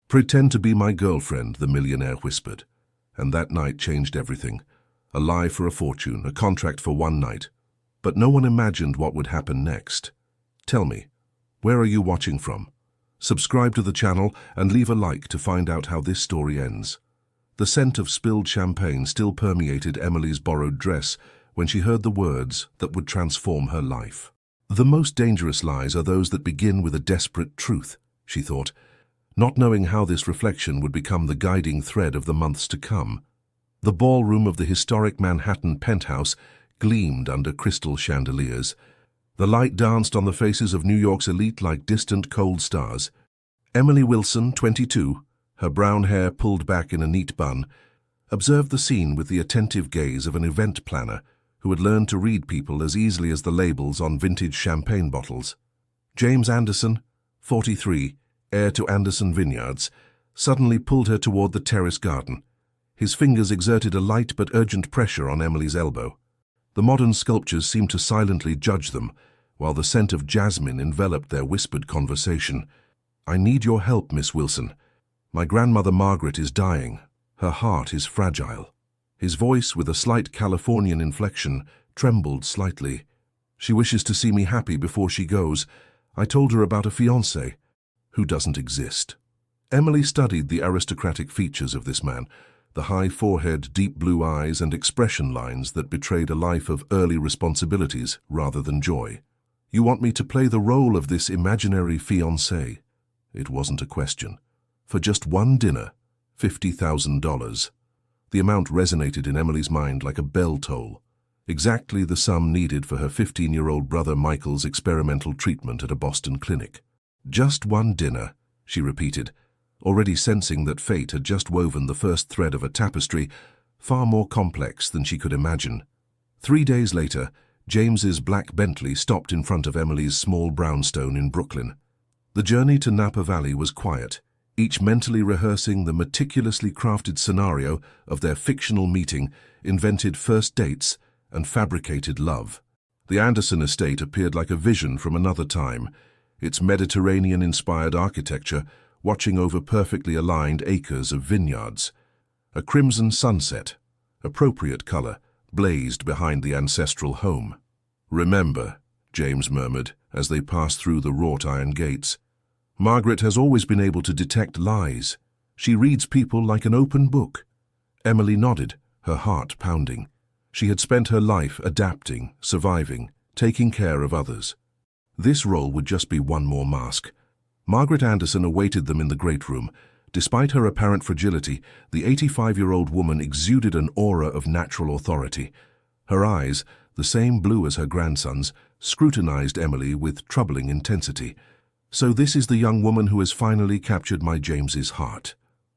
"Pretend to be my girlfriend," the millionaire whispered. And that night changed everything. A lie for a fortune, a contract for one night. But no one imagined what would happen next. Tell me, where are you watching from? Subscribe to the channel and leave a like to find out how this story ends. The scent of spilled champagne still permeated Emily's borrowed dress when she heard the words that would transform her life. The most dangerous lies are those that begin with a desperate truth, she thought, not knowing how this reflection would become the guiding thread of the months to come. The ballroom of the historic Manhattan penthouse gleamed under crystal chandeliers. The light danced on the faces of New York's elite like distant cold stars. Emily Wilson, 22, her brown hair pulled back in a neat bun, observed the scene with the attentive gaze of an event planner who had learned to read people as easily as the labels on vintage champagne bottles. James Anderson, 43, heir to Anderson Vineyards, suddenly pulled her toward the terrace garden. His fingers exerted a light but urgent pressure on Emily's elbow. The modern sculptures seemed to silently judge them, while the scent of jasmine enveloped their whispered conversation. "I need your help, Miss Wilson. My grandmother Margaret is dying. Her heart is fragile." His voice, with a slight Californian inflection, trembled slightly. "She wishes to see me happy before she goes. I told her about a fiancé who doesn't exist." Emily studied the aristocratic features of this man, the high forehead, deep blue eyes, and expression lines that betrayed a life of early responsibilities rather than joy. "You want me to play the role of this imaginary fiancé?" It wasn't a question. For just one dinner, $50,000. The amount resonated in Emily's mind like a bell toll, exactly the sum needed for her 15-year-old brother Michael's experimental treatment at a Boston clinic. "Just one dinner," she repeated, already sensing that fate had just woven the first thread of a tapestry far more complex than she could imagine. 3 days later, James's black Bentley stopped in front of Emily's small brownstone in Brooklyn. The journey to Napa Valley was quiet, each mentally rehearsing the meticulously crafted scenario of their fictional meeting, invented first dates, and fabricated love. The Anderson estate appeared like a vision from another time, its Mediterranean-inspired architecture watching over perfectly aligned acres of vineyards. A crimson sunset, appropriate color, blazed behind the ancestral home. "Remember," James murmured as they passed through the wrought iron gates, "Margaret has always been able to detect lies. She reads people like an open book." Emily nodded, her heart pounding. She had spent her life adapting, surviving, taking care of others. This role would just be one more mask. Margaret Anderson awaited them in the great room. Despite her apparent fragility, the 85-year-old woman exuded an aura of natural authority. Her eyes, the same blue as her grandson's, scrutinized Emily with troubling intensity. "So this is the young woman who has finally captured my James's heart."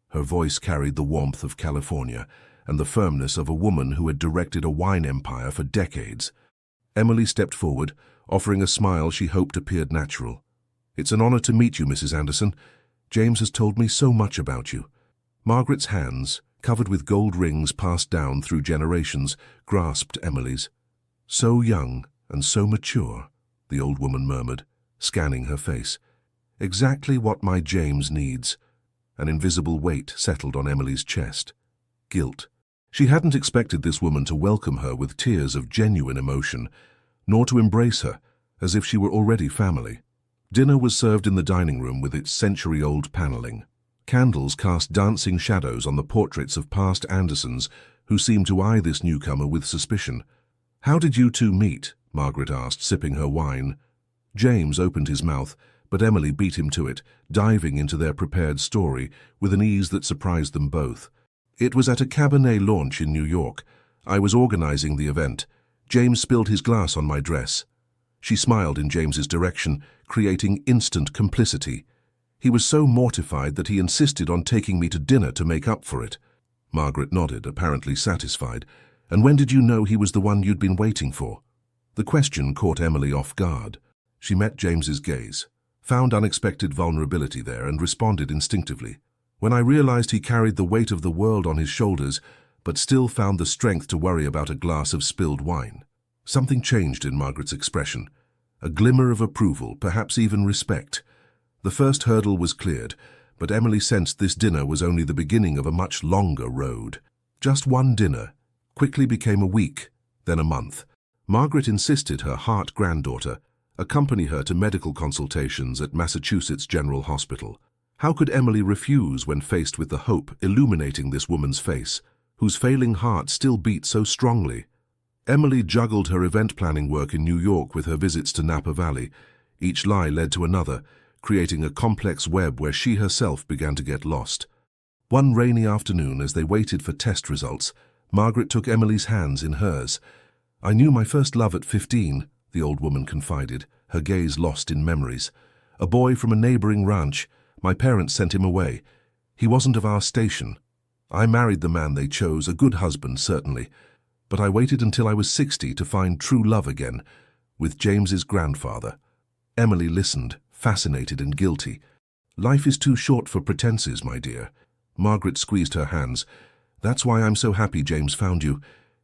Her voice carried the warmth of California and the firmness of a woman who had directed a wine empire for decades. Emily stepped forward, offering a smile she hoped appeared natural. "It's an honor to meet you, Mrs. Anderson. James has told me so much about you." Margaret's hands, covered with gold rings passed down through generations, grasped Emily's. "So young and so mature," the old woman murmured, scanning her face. "Exactly what my James needs." An invisible weight settled on Emily's chest. Guilt. She hadn't expected this woman to welcome her with tears of genuine emotion, nor to embrace her as if she were already family. Dinner was served in the dining room with its century-old paneling. Candles cast dancing shadows on the portraits of past Andersons who seemed to eye this newcomer with suspicion. "How did you two meet?" Margaret asked, sipping her wine. James opened his mouth, but Emily beat him to it, diving into their prepared story with an ease that surprised them both. "It was at a Cabernet launch in New York. I was organizing the event. James spilled his glass on my dress." She smiled in James's direction, creating instant complicity. "He was so mortified that he insisted on taking me to dinner to make up for it." Margaret nodded, apparently satisfied. "And when did you know he was the one you'd been waiting for?" The question caught Emily off guard. She met James's gaze, found unexpected vulnerability there, and responded instinctively. "When I realized he carried the weight of the world on his shoulders, but still found the strength to worry about a glass of spilled wine." Something changed in Margaret's expression. A glimmer of approval, perhaps even respect. The first hurdle was cleared. But Emily sensed this dinner was only the beginning of a much longer road. Just one dinner quickly became a week, then a month. Margaret insisted her heart-granddaughter accompany her to medical consultations at Massachusetts General Hospital. How could Emily refuse when faced with the hope illuminating this woman's face, whose failing heart still beat so strongly? Emily juggled her event planning work in New York with her visits to Napa Valley. Each lie led to another, creating a complex web where she herself began to get lost. One rainy afternoon, as they waited for test results, Margaret took Emily's hands in hers. "I knew my first love at 15, the old woman confided, her gaze lost in memories. "A boy from a neighboring ranch. My parents sent him away. He wasn't of our station. I married the man they chose, a good husband, certainly. But I waited until I was 60 to find true love again, with James's grandfather." Emily listened, fascinated and guilty. "Life is too short for pretenses, my dear." Margaret squeezed her hands. "That's why I'm so happy James found you.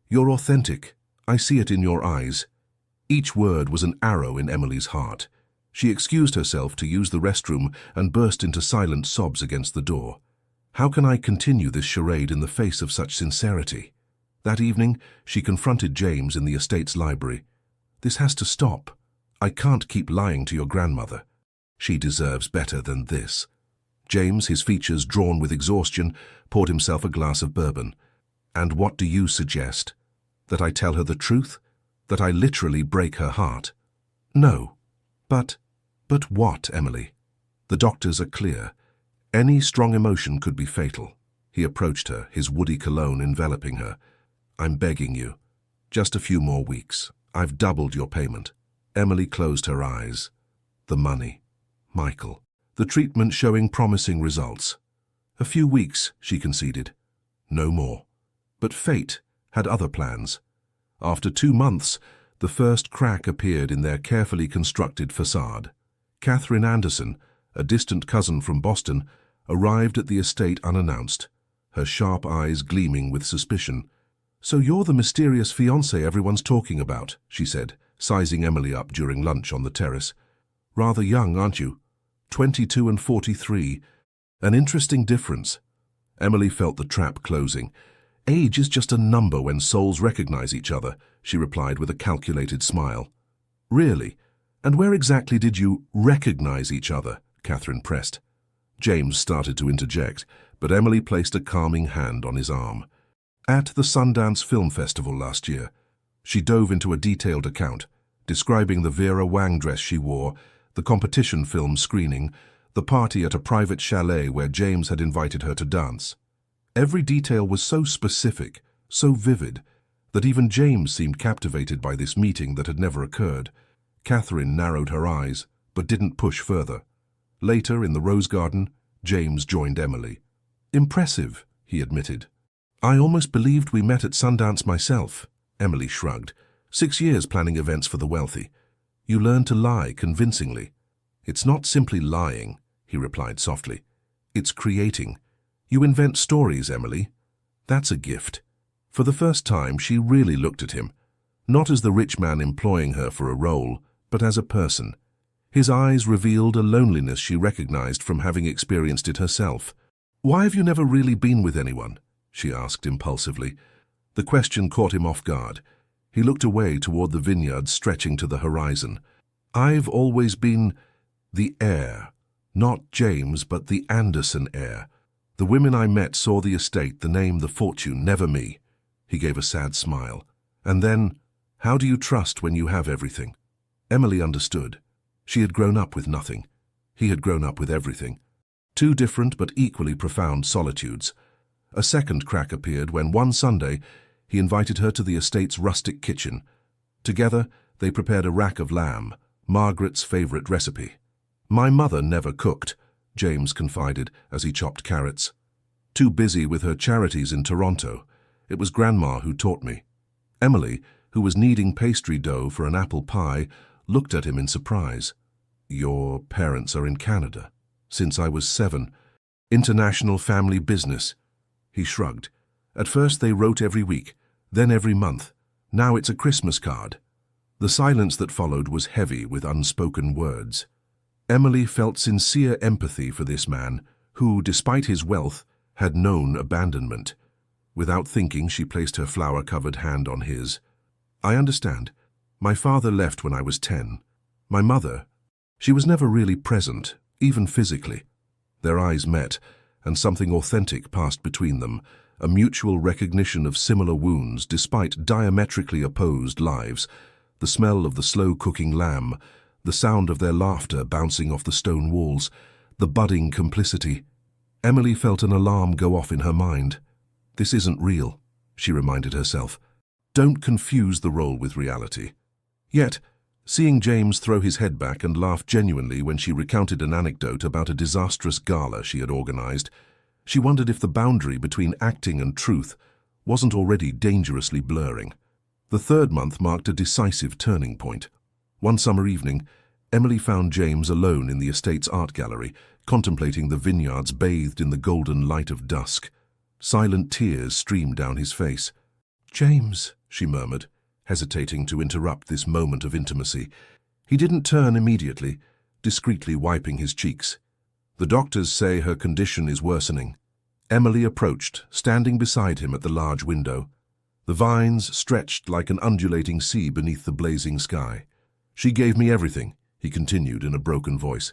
You're authentic. I see it in your eyes." Each word was an arrow in Emily's heart. She excused herself to use the restroom and burst into silent sobs against the door. How can I continue this charade in the face of such sincerity? That evening, she confronted James in the estate's library. "This has to stop. I can't keep lying to your grandmother. She deserves better than this." James, his features drawn with exhaustion, poured himself a glass of bourbon. "And what do you suggest? That I tell her the truth? That I literally break her heart?" "No. But what, Emily? The doctors are clear. Any strong emotion could be fatal." He approached her, his woody cologne enveloping her. "I'm begging you. Just a few more weeks. I've doubled your payment." Emily closed her eyes. The money. Michael. The treatment showing promising results. "A few weeks," she conceded. No more. But fate had other plans. After 2 months, the first crack appeared in their carefully constructed facade. Catherine Anderson, a distant cousin from Boston, arrived at the estate unannounced, her sharp eyes gleaming with suspicion. "So you're the mysterious fiancé everyone's talking about," she said, sizing Emily up during lunch on the terrace. "Rather young, aren't you? 22 and 43. An interesting difference." Emily felt the trap closing. "Age is just a number when souls recognize each other," she replied with a calculated smile. "Really? And where exactly did you recognize each other?" Catherine pressed. James started to interject, but Emily placed a calming hand on his arm. "At the Sundance Film Festival last year." She dove into a detailed account, describing the Vera Wang dress she wore, the competition film screening, the party at a private chalet where James had invited her to dance. Every detail was so specific, so vivid, that even James seemed captivated by this meeting that had never occurred. Catherine narrowed her eyes, but didn't push further. Later, in the rose garden, James joined Emily. "Impressive," he admitted. "I almost believed we met at Sundance myself." Emily shrugged. 6 years planning events for the wealthy. You learn to lie convincingly." "It's not simply lying," he replied softly. "It's creating. You invent stories, Emily. That's a gift." For the first time, she really looked at him, not as the rich man employing her for a role, but as a person. His eyes revealed a loneliness she recognized from having experienced it herself. "Why have you never really been with anyone?" she asked impulsively. The question caught him off guard. He looked away toward the vineyard stretching to the horizon. "I've always been the heir. Not James, but the Anderson heir. The women I met saw the estate, the name, the fortune, never me." He gave a sad smile. "And then, how do you trust when you have everything?" Emily understood. She had grown up with nothing. He had grown up with everything. 2 different but equally profound solitudes. A second crack appeared when one Sunday he invited her to the estate's rustic kitchen. Together, they prepared a rack of lamb, Margaret's favorite recipe. "My mother never cooked," James confided as he chopped carrots. "Too busy with her charities in Toronto. It was Grandma who taught me." Emily, who was kneading pastry dough for an apple pie, looked at him in surprise. "Your parents are in Canada?" "Since I was 7. International family business." He shrugged. "At first they wrote every week, then every month. Now it's a Christmas card." The silence that followed was heavy with unspoken words. Emily felt sincere empathy for this man, who, despite his wealth, had known abandonment. Without thinking, she placed her flower-covered hand on his. "I understand. My father left when I was 10. My mother, she was never really present, even physically." Their eyes met, and something authentic passed between them, a mutual recognition of similar wounds despite diametrically opposed lives, the smell of the slow-cooking lamb, the sound of their laughter bouncing off the stone walls, the budding complicity. Emily felt an alarm go off in her mind. "This isn't real," she reminded herself. "Don't confuse the role with reality." Yet, seeing James throw his head back and laugh genuinely when she recounted an anecdote about a disastrous gala she had organized, she wondered if the boundary between acting and truth wasn't already dangerously blurring. The third month marked a decisive turning point. One summer evening, Emily found James alone in the estate's art gallery, contemplating the vineyards bathed in the golden light of dusk. Silent tears streamed down his face. "James," she murmured, hesitating to interrupt this moment of intimacy. He didn't turn immediately, discreetly wiping his cheeks. "The doctors say her condition is worsening." Emily approached, standing beside him at the large window. The vines stretched like an undulating sea beneath the blazing sky. "She gave me everything," he continued in a broken voice.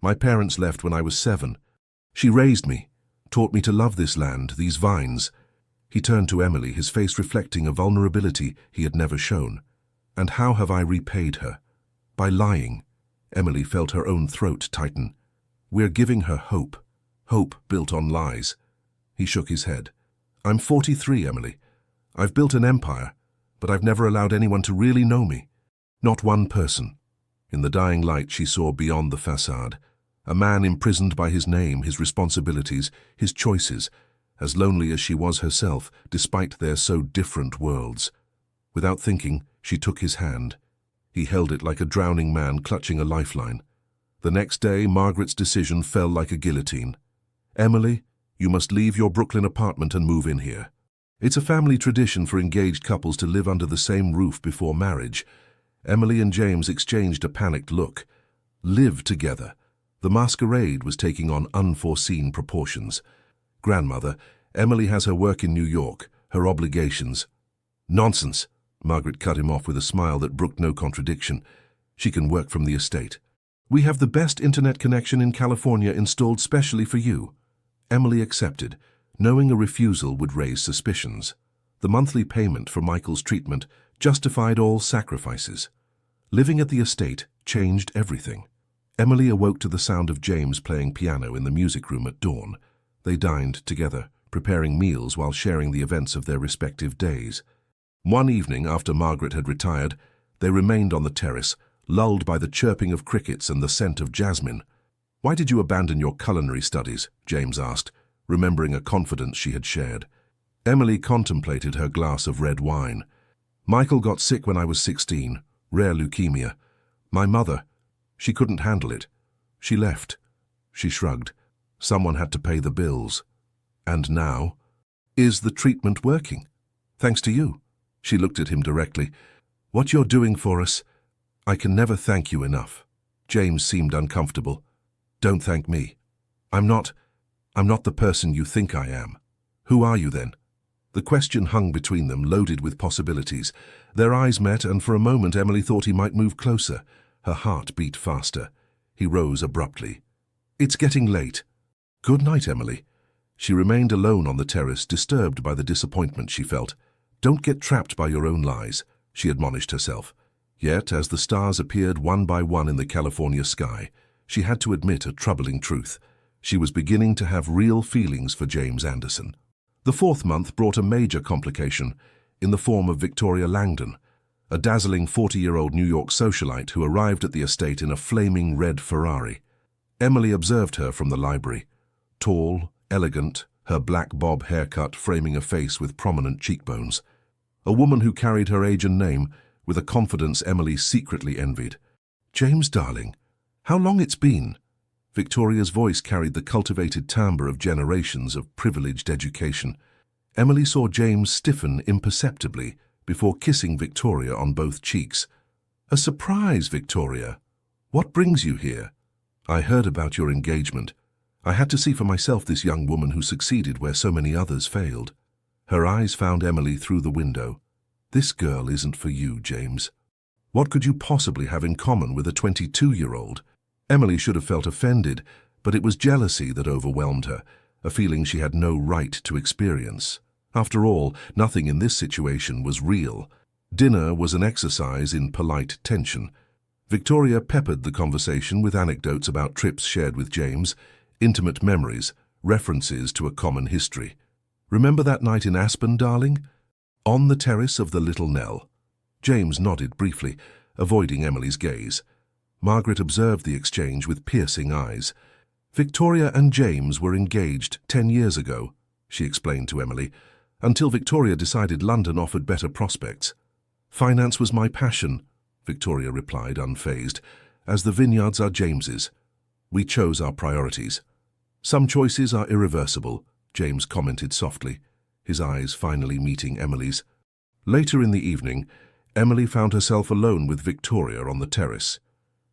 "My parents left when I was 7. She raised me, taught me to love this land, these vines." He turned to Emily, his face reflecting a vulnerability he had never shown. "And how have I repaid her?" "By lying." Emily felt her own throat tighten. "We're giving her hope. Hope built on lies." He shook his head. "I'm 43, Emily. I've built an empire, but I've never allowed anyone to really know me. Not one person." In the dying light she saw beyond the facade. A man imprisoned by his name, his responsibilities, his choices, as lonely as she was herself, despite their so different worlds. Without thinking, she took his hand. He held it like a drowning man clutching a lifeline. The next day, Margaret's decision fell like a guillotine. "Emily, you must leave your Brooklyn apartment and move in here. It's a family tradition for engaged couples to live under the same roof before marriage." Emily and James exchanged a panicked look. Live together. The masquerade was taking on unforeseen proportions. "Grandmother, Emily has her work in New York, her obligations." "Nonsense," Margaret cut him off with a smile that brooked no contradiction. "She can work from the estate. We have the best internet connection in California installed specially for you." Emily accepted, knowing a refusal would raise suspicions. The monthly payment for Michael's treatment justified all sacrifices. Living at the estate changed everything. Emily awoke to the sound of James playing piano in the music room at dawn. They dined together, preparing meals while sharing the events of their respective days. One evening, after Margaret had retired, they remained on the terrace, lulled by the chirping of crickets and the scent of jasmine. "Why did you abandon your culinary studies?" James asked, remembering a confidence she had shared. Emily contemplated her glass of red wine. "Michael got sick when I was 16, rare leukemia. My mother, she couldn't handle it. She left." She shrugged. "Someone had to pay the bills." "And now?" "Is the treatment working?" "Thanks to you." She looked at him directly. "What you're doing for us, I can never thank you enough." James seemed uncomfortable. "Don't thank me. I'm not the person you think I am." "Who are you then?" The question hung between them, loaded with possibilities. Their eyes met, and for a moment Emily thought he might move closer. Her heart beat faster. He rose abruptly. "It's getting late." "Good night, Emily." She remained alone on the terrace, disturbed by the disappointment she felt. "Don't get trapped by your own lies," she admonished herself. Yet, as the stars appeared one by one in the California sky, she had to admit a troubling truth. She was beginning to have real feelings for James Anderson. The fourth month brought a major complication in the form of Victoria Langdon, a dazzling 40-year-old New York socialite who arrived at the estate in a flaming red Ferrari. Emily observed her from the library. Tall, elegant, her black bob haircut framing a face with prominent cheekbones. A woman who carried her age and name with a confidence Emily secretly envied. "James, darling, how long it's been?" Victoria's voice carried the cultivated timbre of generations of privileged education. Emily saw James stiffen imperceptibly before kissing Victoria on both cheeks. "A surprise, Victoria. What brings you here?" "I heard about your engagement. I had to see for myself this young woman who succeeded where so many others failed. Her eyes found Emily through the window. This girl isn't for you, James. What could you possibly have in common with a 22-year-old? Emily should have felt offended, but it was jealousy that overwhelmed her, a feeling she had no right to experience. After all, nothing in this situation was real. Dinner was an exercise in polite tension. Victoria peppered the conversation with anecdotes about trips shared with James, intimate memories, references to a common history. Remember that night in Aspen, darling? On the terrace of the Little Nell. James nodded briefly, avoiding Emily's gaze. Margaret observed the exchange with piercing eyes. Victoria and James were engaged 10 years ago, she explained to Emily, until Victoria decided London offered better prospects. Finance was my passion, Victoria replied, unfazed, as the vineyards are James's. We chose our priorities. Some choices are irreversible, James commented softly, his eyes finally meeting Emily's. Later in the evening, Emily found herself alone with Victoria on the terrace.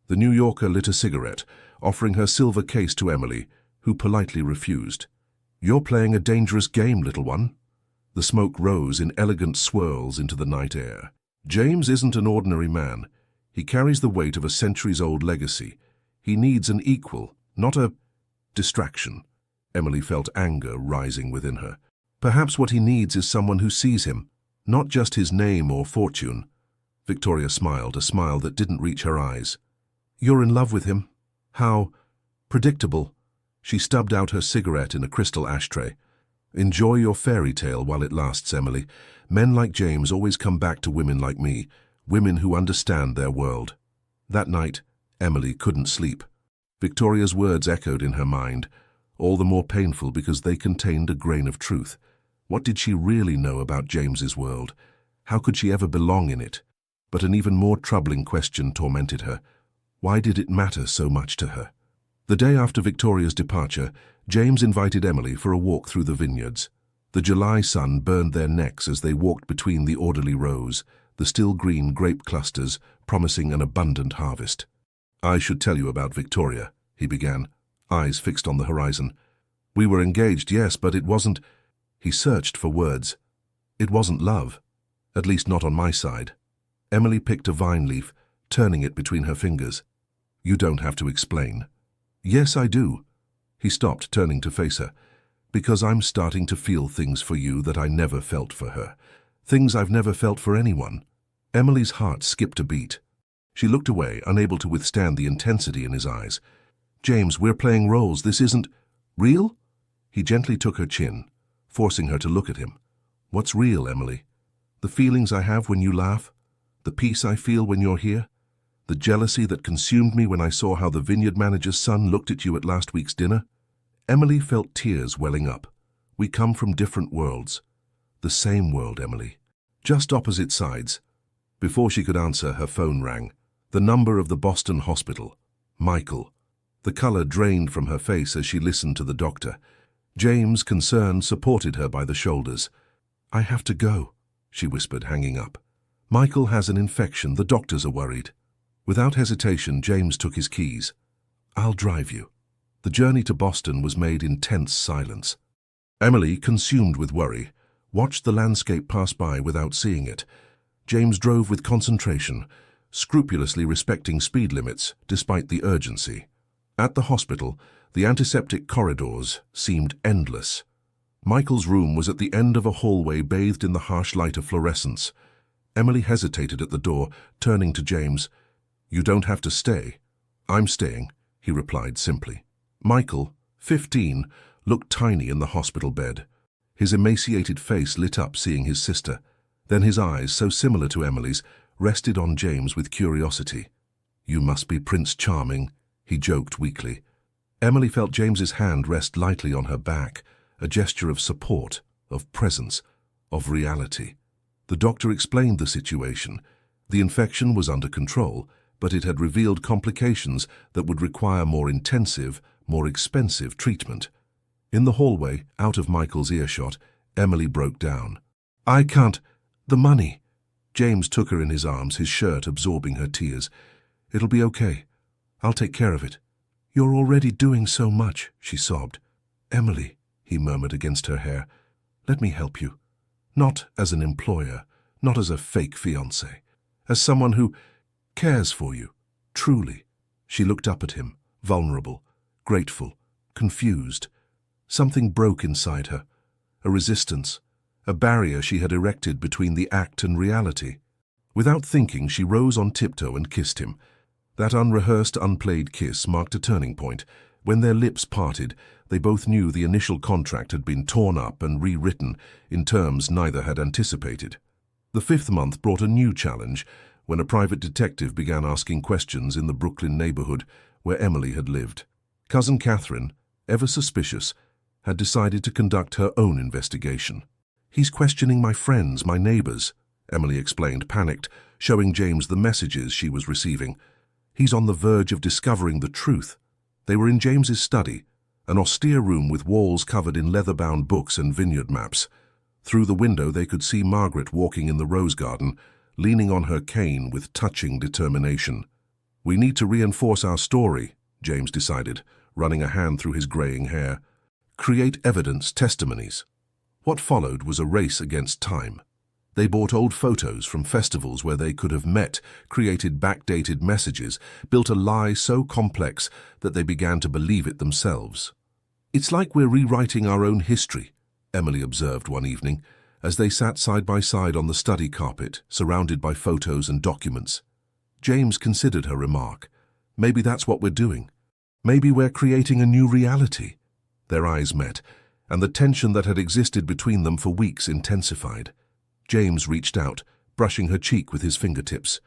The New Yorker lit a cigarette, offering her silver case to Emily, who politely refused. You're playing a dangerous game, little one. The smoke rose in elegant swirls into the night air. James isn't an ordinary man. He carries the weight of a centuries-old legacy. He needs an equal, not a distraction. Emily felt anger rising within her. Perhaps what he needs is someone who sees him, not just his name or fortune. Victoria smiled, a smile that didn't reach her eyes. You're in love with him? How predictable. She stubbed out her cigarette in a crystal ashtray. Enjoy your fairy tale while it lasts, Emily. Men like James always come back to women like me, women who understand their world. That night, Emily couldn't sleep. Victoria's words echoed in her mind, all the more painful because they contained a grain of truth. What did she really know about James's world? How could she ever belong in it? But an even more troubling question tormented her. Why did it matter so much to her? The day after Victoria's departure, James invited Emily for a walk through the vineyards. The July sun burned their necks as they walked between the orderly rows, the still green grape clusters promising an abundant harvest. I should tell you about Victoria, he began, eyes fixed on the horizon. We were engaged, yes, but it wasn't... He searched for words. It wasn't love, at least not on my side. Emily picked a vine leaf, turning it between her fingers. You don't have to explain. Yes, I do. He stopped, turning to face her. Because I'm starting to feel things for you that I never felt for her. Things I've never felt for anyone. Emily's heart skipped a beat. She looked away, unable to withstand the intensity in his eyes. James, we're playing roles. This isn't real? He gently took her chin, forcing her to look at him. What's real, Emily? The feelings I have when you laugh? The peace I feel when you're here? The jealousy that consumed me when I saw how the vineyard manager's son looked at you at last week's dinner? Emily felt tears welling up. We come from different worlds. The same world, Emily. Just opposite sides. Before she could answer, her phone rang. The number of the Boston hospital. Michael. The color drained from her face as she listened to the doctor. James, concerned, supported her by the shoulders. I have to go, she whispered, hanging up. Michael has an infection. The doctors are worried. Without hesitation, James took his keys. I'll drive you. The journey to Boston was made in tense silence. Emily, consumed with worry, watched the landscape pass by without seeing it. James drove with concentration, scrupulously respecting speed limits despite the urgency. At the hospital, the antiseptic corridors seemed endless. Michael's room was at the end of a hallway bathed in the harsh light of fluorescence. Emily hesitated at the door, turning to James. You don't have to stay. I'm staying, he replied simply. Michael, 15, looked tiny in the hospital bed. His emaciated face lit up seeing his sister. Then his eyes, so similar to Emily's, rested on James with curiosity. You must be Prince Charming, he joked weakly. Emily felt James's hand rest lightly on her back, a gesture of support, of presence, of reality. The doctor explained the situation. The infection was under control, but it had revealed complications that would require more intensive, more expensive treatment. In the hallway, out of Michael's earshot, Emily broke down. I can't. The money. James took her in his arms, his shirt absorbing her tears. It'll be okay. I'll take care of it. You're already doing so much, she sobbed. Emily, he murmured against her hair, let me help you. Not as an employer, not as a fake fiancé, as someone who cares for you, truly. She looked up at him, vulnerable, grateful, confused. Something broke inside her, a resistance, a barrier she had erected between the act and reality. Without thinking, she rose on tiptoe and kissed him. That unrehearsed, unplayed kiss marked a turning point. When their lips parted, they both knew the initial contract had been torn up and rewritten in terms neither had anticipated. The 5th month brought a new challenge when a private detective began asking questions in the Brooklyn neighborhood where Emily had lived. Cousin Catherine, ever suspicious, had decided to conduct her own investigation. He's questioning my friends, my neighbors, Emily explained, panicked, showing James the messages she was receiving. He's on the verge of discovering the truth. They were in James's study, an austere room with walls covered in leather-bound books and vineyard maps. Through the window they could see Margaret walking in the rose garden, leaning on her cane with touching determination. We need to reinforce our story, James decided, running a hand through his graying hair. Create evidence, testimonies. What followed was a race against time. They bought old photos from festivals where they could have met, created backdated messages, built a lie so complex that they began to believe it themselves. It's like we're rewriting our own history, Emily observed one evening, as they sat side by side on the study carpet, surrounded by photos and documents. James considered her remark. Maybe that's what we're doing. Maybe we're creating a new reality. Their eyes met, and the tension that had existed between them for weeks intensified. James reached out, brushing her cheek with his fingertips.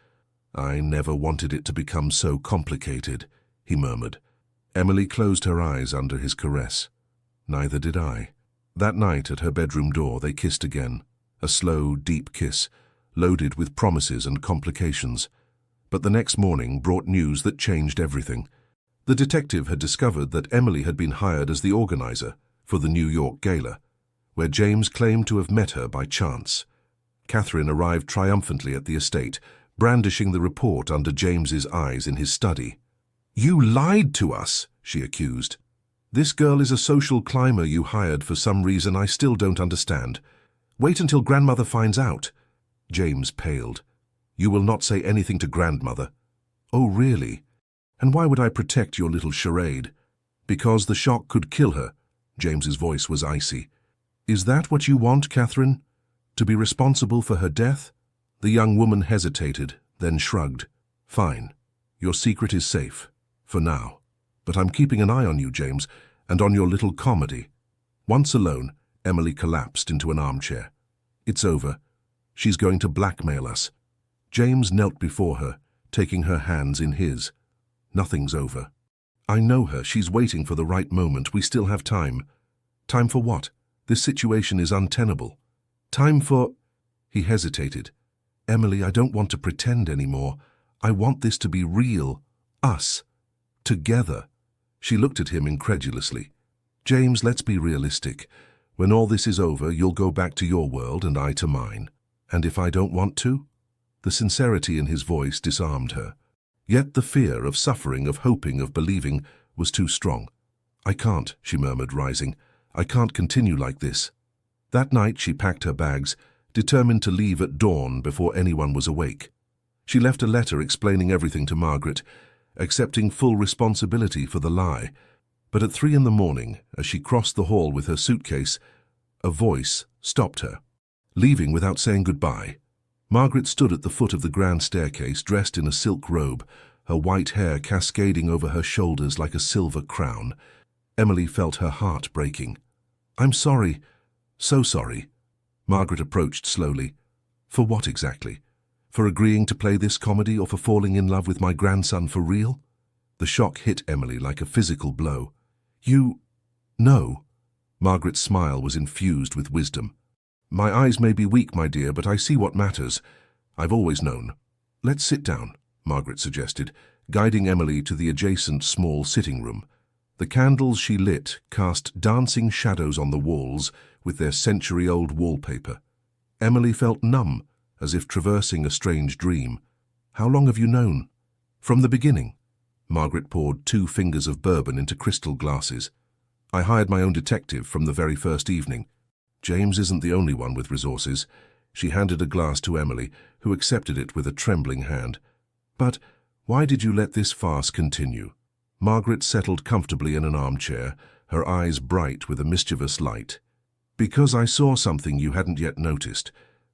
I never wanted it to become so complicated, he murmured. Emily closed her eyes under his caress. Neither did I. That night at her bedroom door they kissed again, a slow, deep kiss, loaded with promises and complications. But the next morning brought news that changed everything. The detective had discovered that Emily had been hired as the organizer for the New York Gala, where James claimed to have met her by chance. Catherine arrived triumphantly at the estate, brandishing the report under James's eyes in his study. You lied to us, she accused. This girl is a social climber you hired for some reason I still don't understand. Wait until grandmother finds out. James paled. You will not say anything to grandmother. Oh, really? And why would I protect your little charade? Because the shock could kill her. James's voice was icy. Is that what you want, Catherine? To be responsible for her death? The young woman hesitated, then shrugged. Fine. Your secret is safe. For now. But I'm keeping an eye on you, James, and on your little comedy. Once alone, Emily collapsed into an armchair. It's over. She's going to blackmail us. James knelt before her, taking her hands in his. Nothing's over. I know her. She's waiting for the right moment. We still have time. Time for what? This situation is untenable. Time for... He hesitated. Emily, I don't want to pretend anymore. I want this to be real. Us. Together. She looked at him incredulously. James, let's be realistic. When all this is over, you'll go back to your world and I to mine. And if I don't want to? The sincerity in his voice disarmed her. Yet the fear of suffering, of hoping, of believing was too strong. I can't, she murmured, rising. I can't continue like this. That night she packed her bags, determined to leave at dawn before anyone was awake. She left a letter explaining everything to Margaret, accepting full responsibility for the lie. But at 3 a.m, as she crossed the hall with her suitcase, a voice stopped her. Leaving without saying goodbye, Margaret stood at the foot of the grand staircase, dressed in a silk robe, her white hair cascading over her shoulders like a silver crown. Emily felt her heart breaking. I'm sorry. So sorry. Margaret approached slowly. For what exactly? For agreeing to play this comedy or for falling in love with my grandson for real? The shock hit Emily like a physical blow. You... No. Margaret's smile was infused with wisdom. My eyes may be weak, my dear, but I see what matters. I've always known. Let's sit down, Margaret suggested, guiding Emily to the adjacent small sitting room. The candles she lit cast dancing shadows on the walls with their century-old wallpaper. Emily felt numb, as if traversing a strange dream. How long have you known? From the beginning. Margaret poured 2 fingers of bourbon into crystal glasses. I hired my own detective from the very first evening. James isn't the only one with resources. She handed a glass to Emily, who accepted it with a trembling hand. But why did you let this farce continue? Margaret settled comfortably in an armchair, her eyes bright with a mischievous light. Because I saw something you hadn't yet noticed,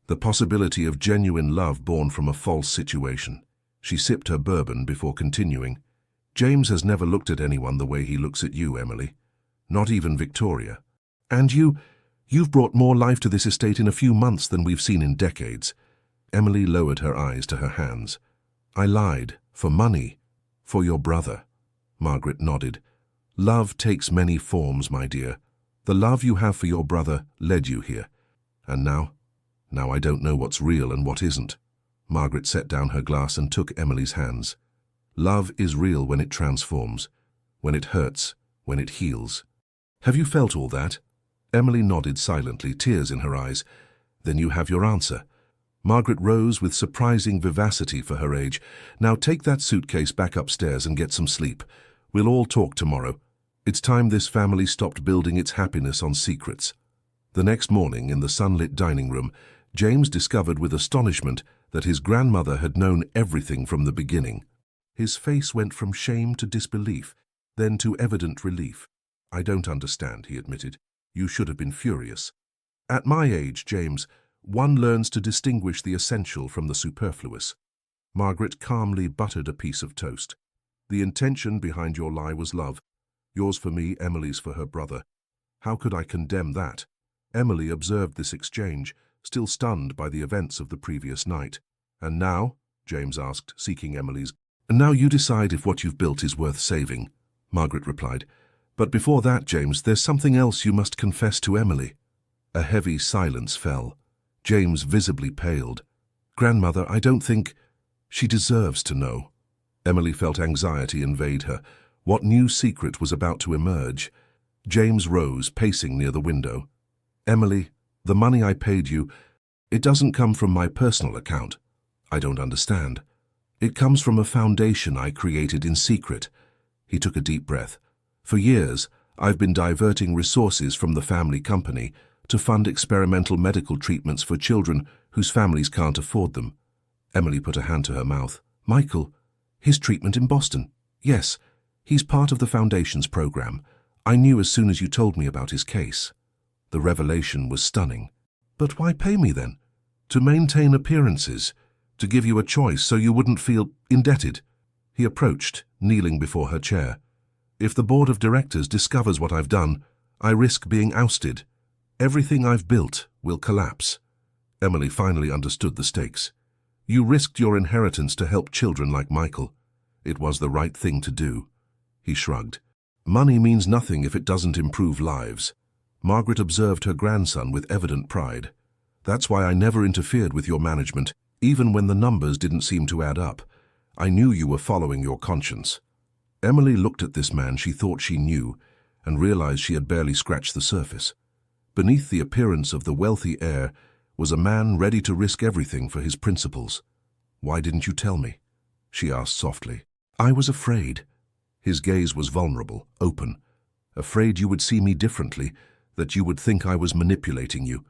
the possibility of genuine love born from a false situation. She sipped her bourbon before continuing. James has never looked at anyone the way he looks at you, Emily. Not even Victoria. And you've brought more life to this estate in a few months than we've seen in decades. Emily lowered her eyes to her hands. I lied. For money. For your brother. Margaret nodded. Love takes many forms, my dear. The love you have for your brother led you here. And now I don't know what's real and what isn't. Margaret set down her glass and took Emily's hands. Love is real when it transforms, when it hurts, when it heals. Have you felt all that? Emily nodded silently, tears in her eyes. Then you have your answer. Margaret rose with surprising vivacity for her age. Now take that suitcase back upstairs and get some sleep. We'll all talk tomorrow. It's time this family stopped building its happiness on secrets. The next morning, in the sunlit dining room, James discovered with astonishment that his grandmother had known everything from the beginning. His face went from shame to disbelief, then to evident relief. I don't understand, he admitted. You should have been furious. At my age, James, one learns to distinguish the essential from the superfluous. Margaret calmly buttered a piece of toast. The intention behind your lie was love. Yours for me, Emily's for her brother. How could I condemn that? Emily observed this exchange, still stunned by the events of the previous night. And now? James asked, seeking Emily's. And now you decide if what you've built is worth saving, Margaret replied. But before that, James, there's something else you must confess to Emily. A heavy silence fell. James visibly paled. Grandmother, I don't think... She deserves to know. Emily felt anxiety invade her. What new secret was about to emerge? James rose, pacing near the window. Emily, the money I paid you, it doesn't come from my personal account. I don't understand. It comes from a foundation I created in secret. He took a deep breath. For years, I've been diverting resources from the family company to fund experimental medical treatments for children whose families can't afford them. Emily put a hand to her mouth. Michael, his treatment in Boston. Yes, he's part of the Foundation's program. I knew as soon as you told me about his case. The revelation was stunning. But why pay me then? To maintain appearances, to give you a choice so you wouldn't feel indebted. He approached, kneeling before her chair. If the board of directors discovers what I've done, I risk being ousted. Everything I've built will collapse. Emily finally understood the stakes. You risked your inheritance to help children like Michael. It was the right thing to do. He shrugged. Money means nothing if it doesn't improve lives. Margaret observed her grandson with evident pride. That's why I never interfered with your management, even when the numbers didn't seem to add up. I knew you were following your conscience. Emily looked at this man she thought she knew and realized she had barely scratched the surface. Beneath the appearance of the wealthy heir was a man ready to risk everything for his principles. Why didn't you tell me? She asked softly. I was afraid. His gaze was vulnerable, open. Afraid you would see me differently, that you would think I was manipulating you.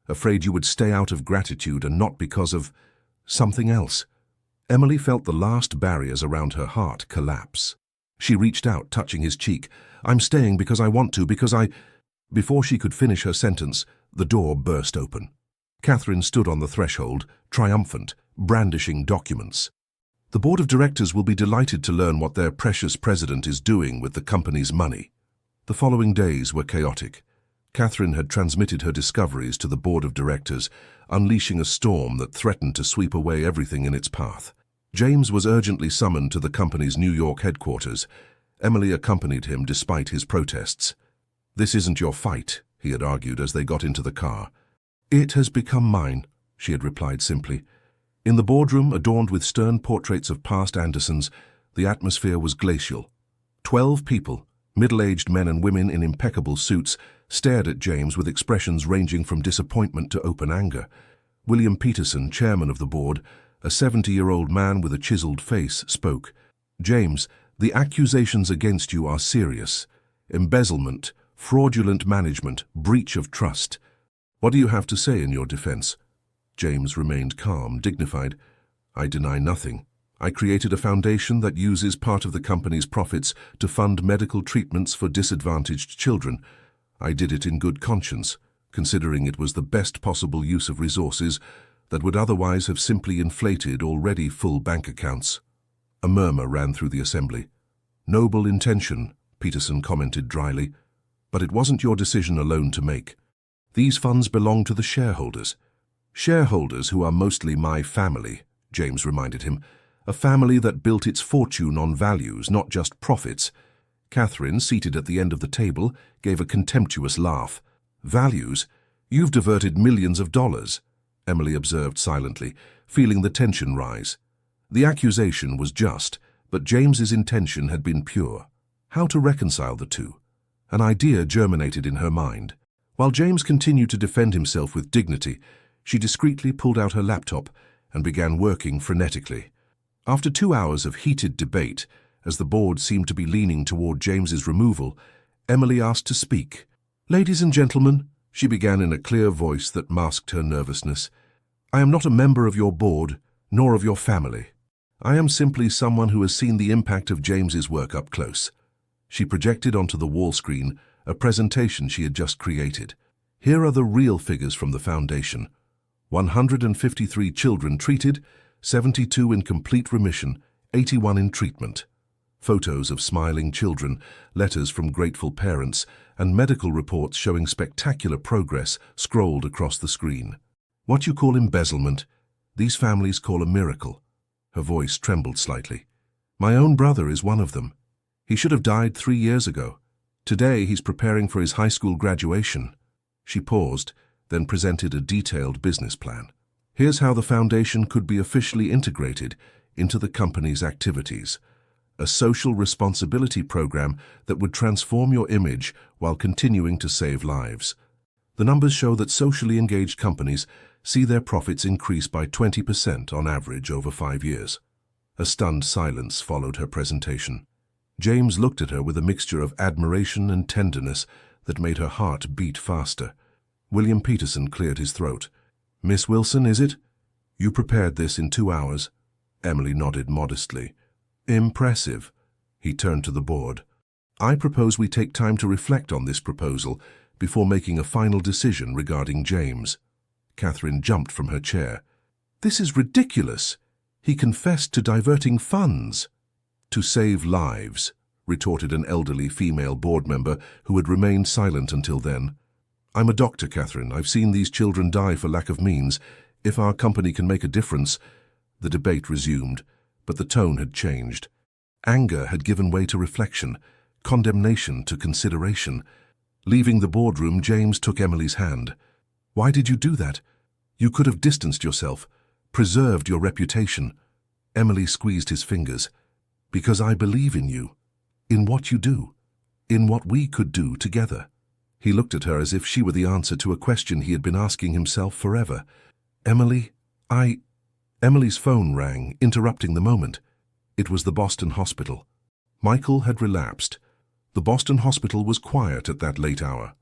Afraid you would stay out of gratitude and not because of something else. Emily felt the last barriers around her heart collapse. She reached out, touching his cheek. I'm staying because I want to, because I... Before she could finish her sentence, the door burst open. Catherine stood on the threshold, triumphant, brandishing documents. The board of directors will be delighted to learn what their precious president is doing with the company's money. The following days were chaotic. Catherine had transmitted her discoveries to the board of directors, unleashing a storm that threatened to sweep away everything in its path. James was urgently summoned to the company's New York headquarters. Emily accompanied him despite his protests. This isn't your fight, he had argued as they got into the car. It has become mine, she had replied simply. In the boardroom, adorned with stern portraits of past Andersons, the atmosphere was glacial. 12 people, middle-aged men and women in impeccable suits, stared at James with expressions ranging from disappointment to open anger. William Peterson, chairman of the board, a 70-year-old man with a chiseled face, spoke. James, The accusations against you are serious. Embezzlement, fraudulent management, breach of trust. What do you have to say in your defense? James remained calm, dignified. I deny nothing. I created a foundation that uses part of the company's profits to fund medical treatments for disadvantaged children. I did it in good conscience, considering it was the best possible use of resources that would otherwise have simply inflated already full bank accounts. A murmur ran through the assembly. Noble intention, Peterson commented dryly, but it wasn't your decision alone to make. These funds belong to the shareholders. Shareholders who are mostly my family, James reminded him. A family that built its fortune on values, not just profits. Catherine, seated at the end of the table, gave a contemptuous laugh. Values? You've diverted millions of dollars, Emily observed silently, feeling the tension rise. The accusation was just, but James's intention had been pure. How to reconcile the two? An idea germinated in her mind. While James continued to defend himself with dignity, she discreetly pulled out her laptop and began working frenetically. After 2 hours of heated debate, as the board seemed to be leaning toward James's removal, Emily asked to speak. "Ladies and gentlemen," she began in a clear voice that masked her nervousness, "I am not a member of your board, nor of your family. I am simply someone who has seen the impact of James's work up close." She projected onto the wall screen a presentation she had just created. Here are the real figures from the foundation. 153 children treated, 72 in complete remission, 81 in treatment. Photos of smiling children, letters from grateful parents, and medical reports showing spectacular progress scrolled across the screen. What you call embezzlement, these families call a miracle. Her voice trembled slightly. My own brother is one of them. He should have died 3 years ago. Today he's preparing for his high school graduation. She paused, then presented a detailed business plan. Here's how the foundation could be officially integrated into the company's activities. A social responsibility program that would transform your image while continuing to save lives. The numbers show that socially engaged companies see their profits increase by 20% on average over 5 years. A stunned silence followed her presentation. James looked at her with a mixture of admiration and tenderness that made her heart beat faster. William Peterson cleared his throat. Miss Wilson, is it? You prepared this in 2 hours? Emily nodded modestly. Impressive. He turned to the board. I propose we take time to reflect on this proposal before making a final decision regarding James. Catherine jumped from her chair. This is ridiculous. He confessed to diverting funds. To save lives, retorted an elderly female board member who had remained silent until then. I'm a doctor, Catherine. I've seen these children die for lack of means. If our company can make a difference... The debate resumed, but the tone had changed. Anger had given way to reflection, condemnation to consideration. Leaving the boardroom, James took Emily's hand. Why did you do that? You could have distanced yourself, preserved your reputation. Emily squeezed his fingers. Because I believe in you, in what you do, in what we could do together. He looked at her as if she were the answer to a question he had been asking himself forever. Emily, Emily's phone rang, interrupting the moment. It was the Boston hospital. Michael had relapsed. The Boston hospital was quiet at that late hour.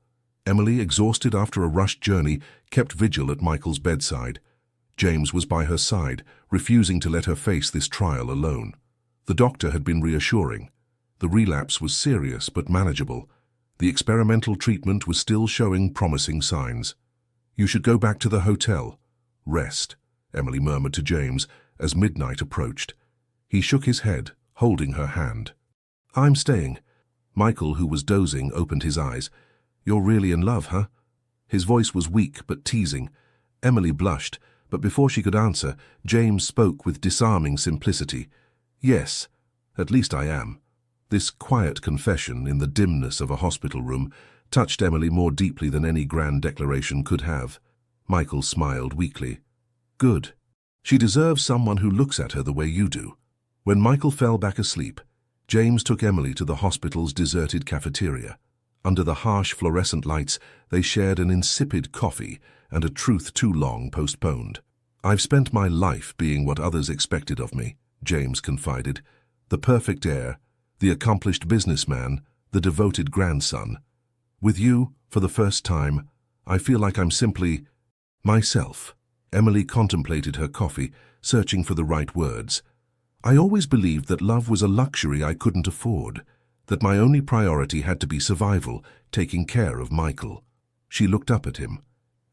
Emily, exhausted after a rushed journey, kept vigil at Michael's bedside. James was by her side, refusing to let her face this trial alone. The doctor had been reassuring. The relapse was serious but manageable. The experimental treatment was still showing promising signs. You should go back to the hotel. Rest, Emily murmured to James as midnight approached. He shook his head, holding her hand. I'm staying. Michael, who was dozing, opened his eyes. You're really in love, huh? His voice was weak but teasing. Emily blushed, but before she could answer, James spoke with disarming simplicity. Yes, at least I am. This quiet confession in the dimness of a hospital room touched Emily more deeply than any grand declaration could have. Michael smiled weakly. Good. She deserves someone who looks at her the way you do. When Michael fell back asleep, James took Emily to the hospital's deserted cafeteria. Under the harsh fluorescent lights, they shared an insipid coffee and a truth too long postponed. I've spent my life being what others expected of me, James confided. The perfect heir, the accomplished businessman, the devoted grandson. With you, for the first time, I feel like I'm simply myself. Emily contemplated her coffee, searching for the right words. I always believed that love was a luxury I couldn't afford, that my only priority had to be survival, taking care of Michael. She looked up at him.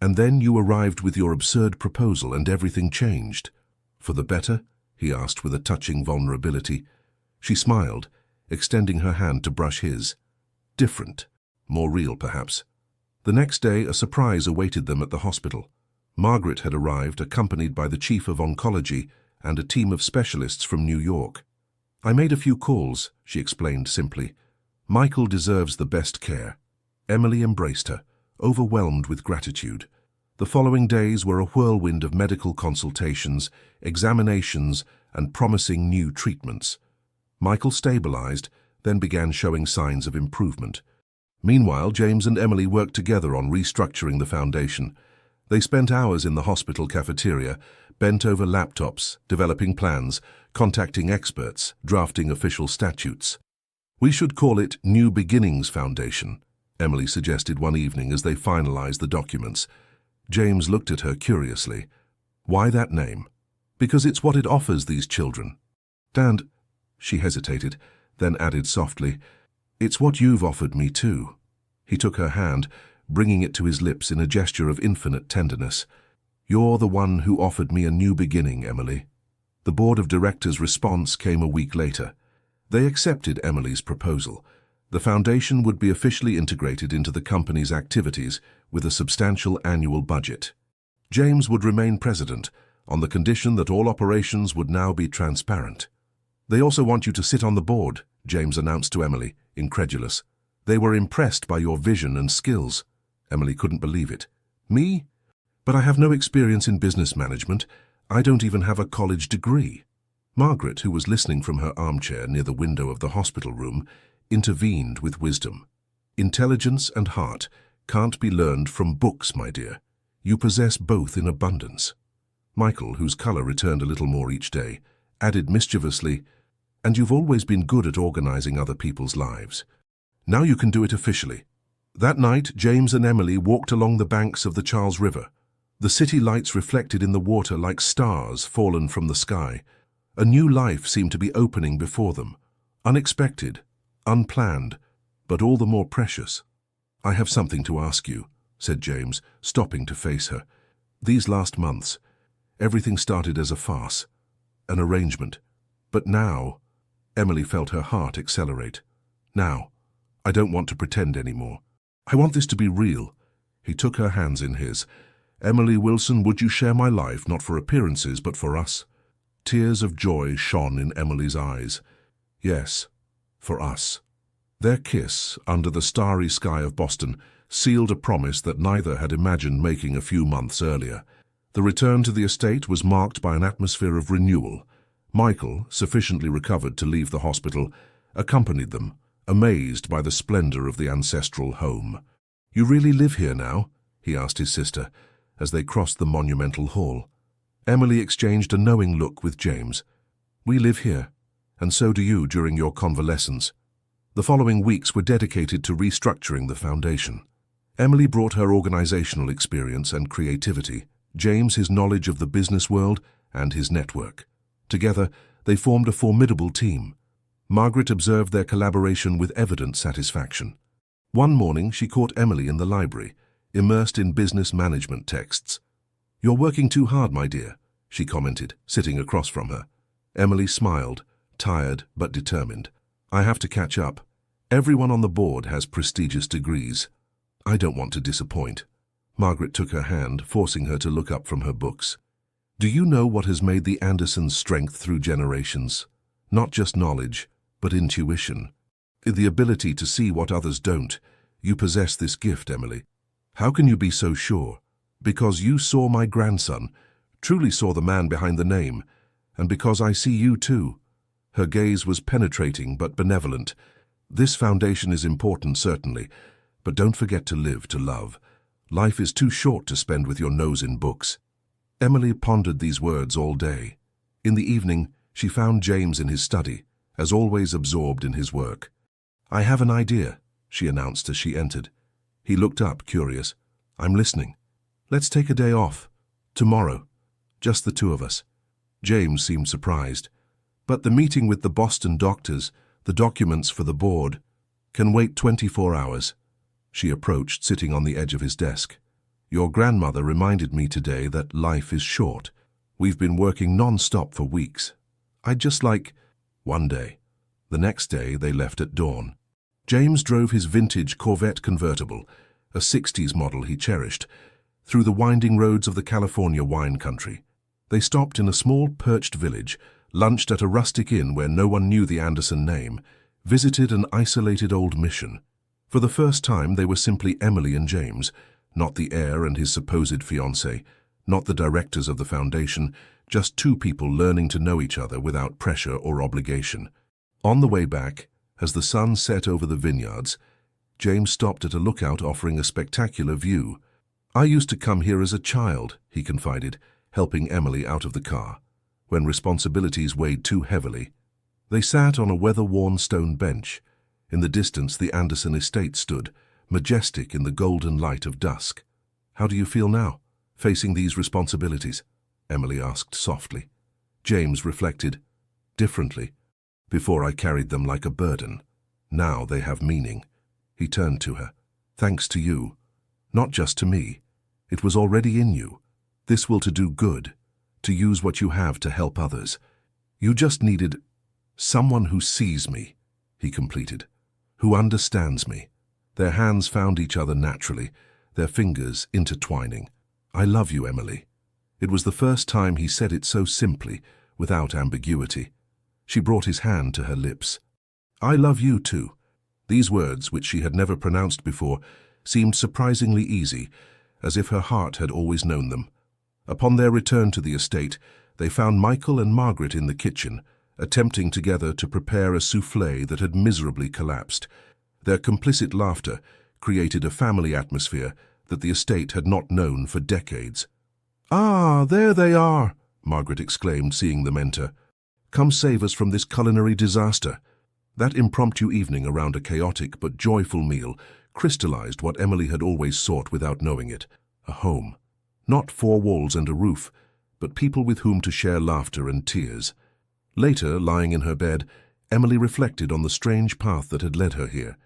And then you arrived with your absurd proposal and everything changed. For the better? He asked with a touching vulnerability. She smiled, extending her hand to brush his. Different. More real, perhaps. The next day, a surprise awaited them at the hospital. Margaret had arrived, accompanied by the chief of oncology and a team of specialists from New York. I made a few calls, she explained simply. Michael deserves the best care. Emily embraced her, overwhelmed with gratitude. The following days were a whirlwind of medical consultations, examinations, and promising new treatments. Michael stabilized, then began showing signs of improvement. Meanwhile, James and Emily worked together on restructuring the foundation. They spent hours in the hospital cafeteria, bent over laptops, developing plans, contacting experts, drafting official statutes. We should call it New Beginnings Foundation, Emily suggested one evening as they finalized the documents. James looked at her curiously. Why that name? Because it's what it offers these children. And, she hesitated, then added softly, it's what you've offered me too. He took her hand, bringing it to his lips in a gesture of infinite tenderness. You're the one who offered me a new beginning, Emily. The board of directors' response came a week later. They accepted Emily's proposal. The foundation would be officially integrated into the company's activities with a substantial annual budget. James would remain president, on the condition that all operations would now be transparent. They also want you to sit on the board, James announced to Emily, incredulous. They were impressed by your vision and skills. Emily couldn't believe it. Me? But I have no experience in business management. I don't even have a college degree. Margaret, who was listening from her armchair near the window of the hospital room, intervened with wisdom. Intelligence and heart can't be learned from books, my dear. You possess both in abundance. Michael, whose color returned a little more each day, added mischievously, and you've always been good at organizing other people's lives. Now you can do it officially. That night, James and Emily walked along the banks of the Charles River. The city lights reflected in the water like stars fallen from the sky. A new life seemed to be opening before them. Unexpected, unplanned, but all the more precious. I have something to ask you, said James, stopping to face her. These last months, everything started as a farce, an arrangement. But now, Emily felt her heart accelerate. Now, I don't want to pretend anymore. I want this to be real. He took her hands in his. Emily Wilson, would you share my life, not for appearances, but for us? Tears of joy shone in Emily's eyes. Yes, for us. Their kiss, under the starry sky of Boston, sealed a promise that neither had imagined making a few months earlier. The return to the estate was marked by an atmosphere of renewal. Michael, sufficiently recovered to leave the hospital, accompanied them, amazed by the splendor of the ancestral home. You really live here now? He asked his sister, as they crossed the monumental hall. Emily exchanged a knowing look with James. We live here, and so do you during your convalescence. The following weeks were dedicated to restructuring the foundation. Emily brought her organizational experience and creativity, James his knowledge of the business world and his network. Together, they formed a formidable team. Margaret observed their collaboration with evident satisfaction. One morning, she caught Emily in the library, immersed in business management texts. You're working too hard, my dear, she commented, sitting across from her. Emily smiled, tired but determined. I have to catch up. Everyone on the board has prestigious degrees. I don't want to disappoint. Margaret took her hand, forcing her to look up from her books. Do you know what has made the Andersons' strength through generations? Not just knowledge, but intuition. The ability to see what others don't. You possess this gift, Emily. How can you be so sure? Because you saw my grandson, truly saw the man behind the name, and because I see you too. Her gaze was penetrating but benevolent. This foundation is important, certainly, but don't forget to live to love. Life is too short to spend with your nose in books. Emily pondered these words all day. In the evening, she found James in his study, as always absorbed in his work. "I have an idea," she announced as she entered. He looked up, curious. "I'm listening." "Let's take a day off. Tomorrow. Just the two of us." James seemed surprised. "But the meeting with the Boston doctors, the documents for the board, can wait 24 hours. She approached, sitting on the edge of his desk. "Your grandmother reminded me today that life is short. We've been working non-stop for weeks. I'd just like—" One day. The next day they left at dawn. James drove his vintage Corvette convertible, a 60s model he cherished, through the winding roads of the California wine country. They stopped in a small perched village, lunched at a rustic inn where no one knew the Anderson name, visited an isolated old mission. For the first time they were simply Emily and James, not the heir and his supposed fiancé, not the directors of the foundation, just two people learning to know each other without pressure or obligation. On the way back, as the sun set over the vineyards, James stopped at a lookout offering a spectacular view. "I used to come here as a child," he confided, helping Emily out of the car, when responsibilities weighed too heavily. They sat on a weather-worn stone bench. In the distance the Anderson estate stood, majestic in the golden light of dusk. "How do you feel now, facing these responsibilities?" Emily asked softly. James reflected. "Differently. Before I carried them like a burden. Now they have meaning." He turned to her. "Thanks to you. Not just to me. It was already in you. This will to do good, to use what you have to help others. You just needed someone who sees me," he completed, "who understands me." Their hands found each other naturally, their fingers intertwining. "I love you, Emily." It was the first time he said it so simply, without ambiguity. She brought his hand to her lips. "I love you too." These words, which she had never pronounced before, seemed surprisingly easy, as if her heart had always known them. Upon their return to the estate, they found Michael and Margaret in the kitchen, attempting together to prepare a soufflé that had miserably collapsed. Their complicit laughter created a family atmosphere that the estate had not known for decades. "Ah, there they are," Margaret exclaimed, seeing them enter. "Come save us from this culinary disaster." That impromptu evening around a chaotic but joyful meal crystallized what Emily had always sought without knowing it: a home. Not four walls and a roof, but people with whom to share laughter and tears. Later, lying in her bed, Emily reflected on the strange path that had led her here.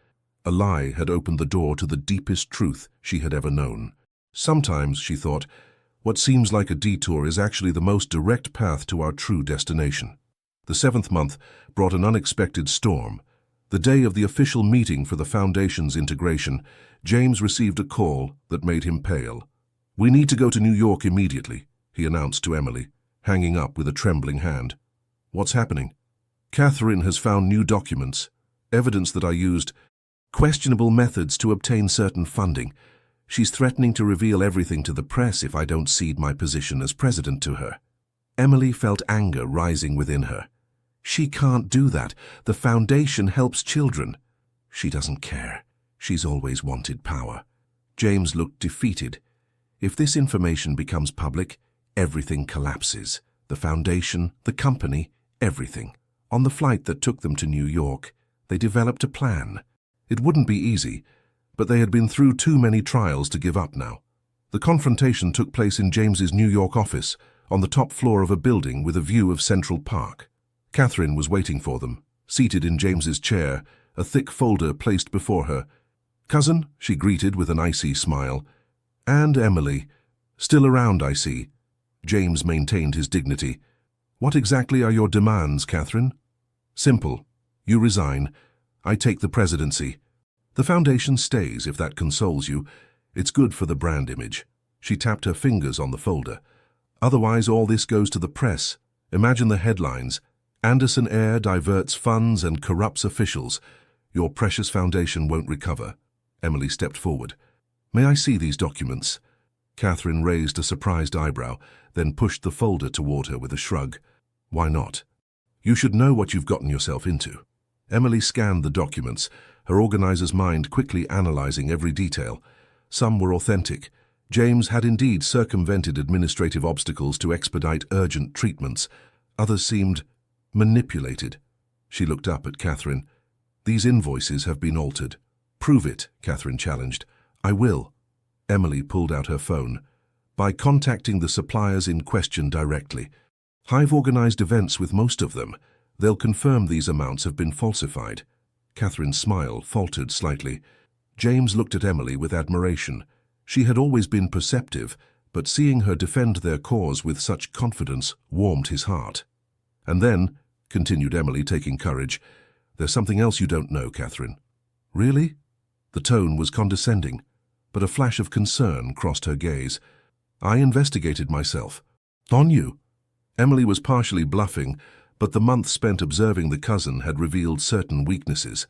A lie had opened the door to the deepest truth she had ever known. Sometimes, she thought, what seems like a detour is actually the most direct path to our true destination. The 7th month brought an unexpected storm. The day of the official meeting for the Foundation's integration, James received a call that made him pale. "We need to go to New York immediately," he announced to Emily, hanging up with a trembling hand. "What's happening?" "Catherine has found new documents, evidence that I used questionable methods to obtain certain funding. She's threatening to reveal everything to the press if I don't cede my position as president to her." Emily felt anger rising within her. "She can't do that. The Foundation helps children." "She doesn't care. She's always wanted power." James looked defeated. If this information becomes public, everything collapses. The Foundation, the company, everything. On the flight that took them to New York, they developed a plan. It wouldn't be easy, but they had been through too many trials to give up now. The confrontation took place in James's New York office, on the top floor of a building with a view of Central Park. Catherine was waiting for them, seated in James's chair, a thick folder placed before her. "Cousin," she greeted with an icy smile. "And Emily. Still around, I see." James maintained his dignity. "What exactly are your demands, Catherine?" "Simple. You resign. I take the presidency. The Foundation stays, if that consoles you. It's good for the brand image." She tapped her fingers on the folder. "Otherwise, all this goes to the press. Imagine the headlines. Anderson heir diverts funds and corrupts officials. Your precious Foundation won't recover." Emily stepped forward. "May I see these documents?" Catherine raised a surprised eyebrow, then pushed the folder toward her with a shrug. "Why not? You should know what you've gotten yourself into." Emily scanned the documents, her organizer's mind quickly analyzing every detail. Some were authentic. James had indeed circumvented administrative obstacles to expedite urgent treatments. Others seemed manipulated. She looked up at Catherine. "These invoices have been altered." "Prove it," Catherine challenged. "I will." Emily pulled out her phone. "By contacting the suppliers in question directly. I've organized events with most of them. They'll confirm these amounts have been falsified." Catherine's smile faltered slightly. James looked at Emily with admiration. She had always been perceptive, but seeing her defend their cause with such confidence warmed his heart. "And then," continued Emily, taking courage, "there's something else you don't know, Catherine." "Really?" The tone was condescending, but a flash of concern crossed her gaze. "I investigated myself." "On you?" Emily was partially bluffing, but the month spent observing the cousin had revealed certain weaknesses.